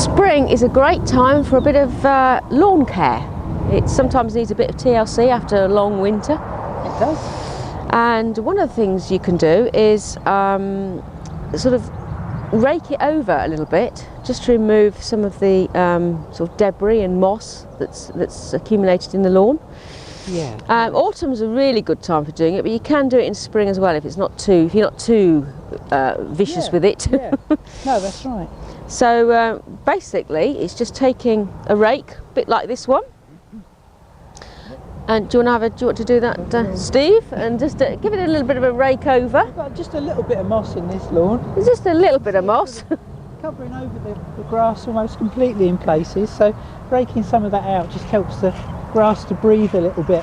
Spring is a great time for a bit of lawn care. It sometimes needs a bit of TLC after a long winter. It does. And one of the things you can do is sort of rake it over a little bit, just to remove some of the sort of debris and moss that's accumulated in the lawn. Yeah. Autumn's a really good time for doing it, but you can do it in spring as well if you're not too vicious with it. Yeah. No, that's right. So basically, it's just taking a rake, a bit like this one. And do you want to do that, Steve? And just give it a little bit of a rake over. We've got just a little bit of moss in this lawn. It's just a little bit of moss. Covering over the grass almost completely in places, so raking some of that out just helps the grass to breathe a little bit.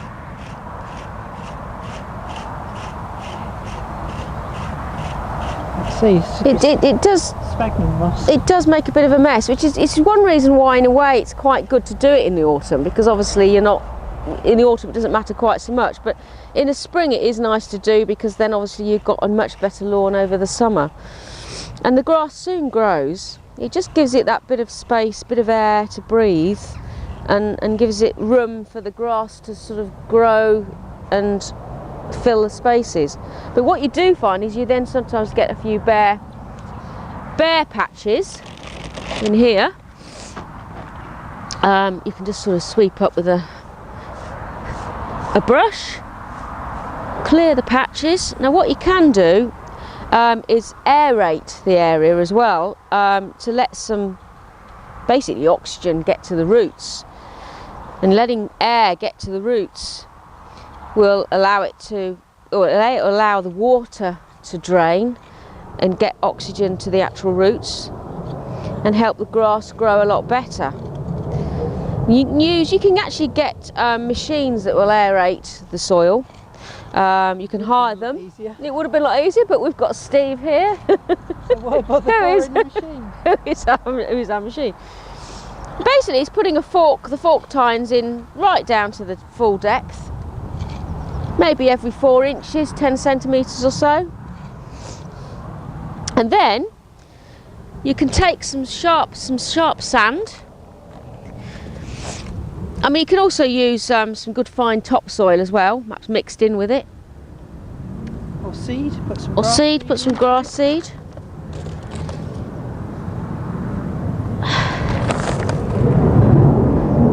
Let's see, It does. Sphagnum moss. It does make a bit of a mess, which is it's one reason why, in a way, it's quite good to do it in the autumn, because obviously you're not. In the autumn it doesn't matter quite so much, but in the spring it is nice to do, because then obviously you've got a much better lawn over the summer. And the grass soon grows. It just gives it that bit of space, bit of air to breathe, and gives it room for the grass to sort of grow and fill the spaces. But what you do find is you then sometimes get a few bare patches in here. You can just sort of sweep up with a brush, clear the patches. Now what you can do is aerate the area as well, to let some basically oxygen get to the roots, and letting air get to the roots will allow the water to drain and get oxygen to the actual roots and help the grass grow a lot better. You can actually get machines that will aerate the soil. You can hire them. Easier. It would have been a lot easier, but we've got Steve here. So why bother borrowing the machine? Who's our machine? Basically, it's putting the fork tines in right down to the full depth, maybe every 4 inches, 10 centimetres or so. And then you can take some sharp sand. I mean, you can also use some good fine topsoil as well, perhaps mixed in with it. Or seed, put some grass seed.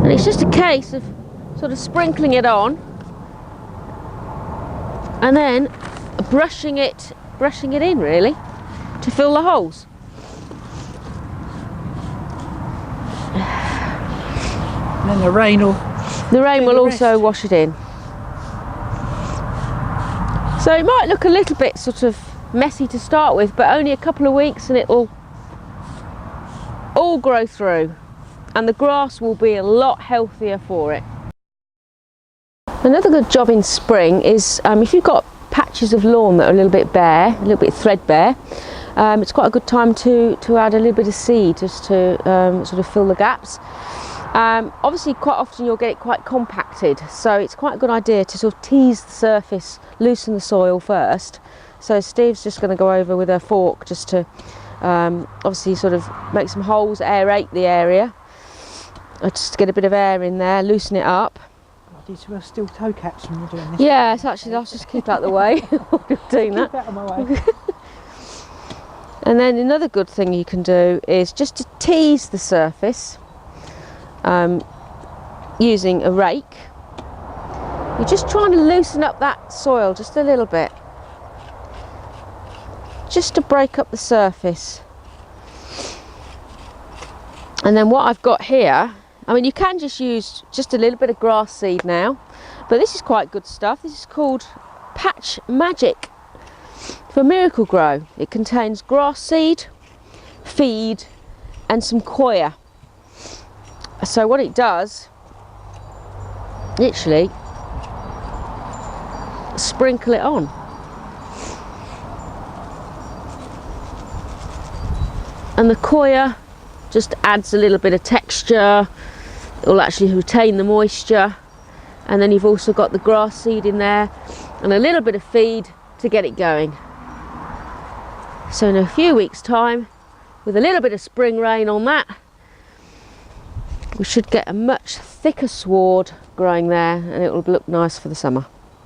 And it's just a case of sort of sprinkling it on and then brushing it in really to fill the holes. And then the rain will also wash it in. So it might look a little bit sort of messy to start with, but only a couple of weeks and it'll all grow through, and the grass will be a lot healthier for it. Another good job in spring is if you've got patches of lawn that are a little bit bare, a little bit threadbare, it's quite a good time to add a little bit of seed just to sort of fill the gaps. Obviously quite often you'll get it quite compacted, so it's quite a good idea to sort of tease the surface, loosen the soil first. So Steve's just going to go over with a fork just to obviously sort of make some holes, aerate the area, just to get a bit of air in there, loosen it up. Did you wear steel toe caps when you're doing this? Yes, actually I'll just keep out of the way while you're doing that. Keep out of my way. And then another good thing you can do is just to tease the surface using a rake. You're just trying to loosen up that soil just a little bit, just to break up the surface. And then what I've got here, I mean, you can just use just a little bit of grass seed now, but this is quite good stuff. This is called Patch Magic for Miracle Grow. It contains grass seed, feed and some coir. So what it does, literally sprinkle it on. And the coir just adds a little bit of texture. It will actually retain the moisture, and then you've also got the grass seed in there and a little bit of feed to get it going. So in a few weeks time, with a little bit of spring rain on that, we should get a much thicker sward growing there, and it will look nice for the summer.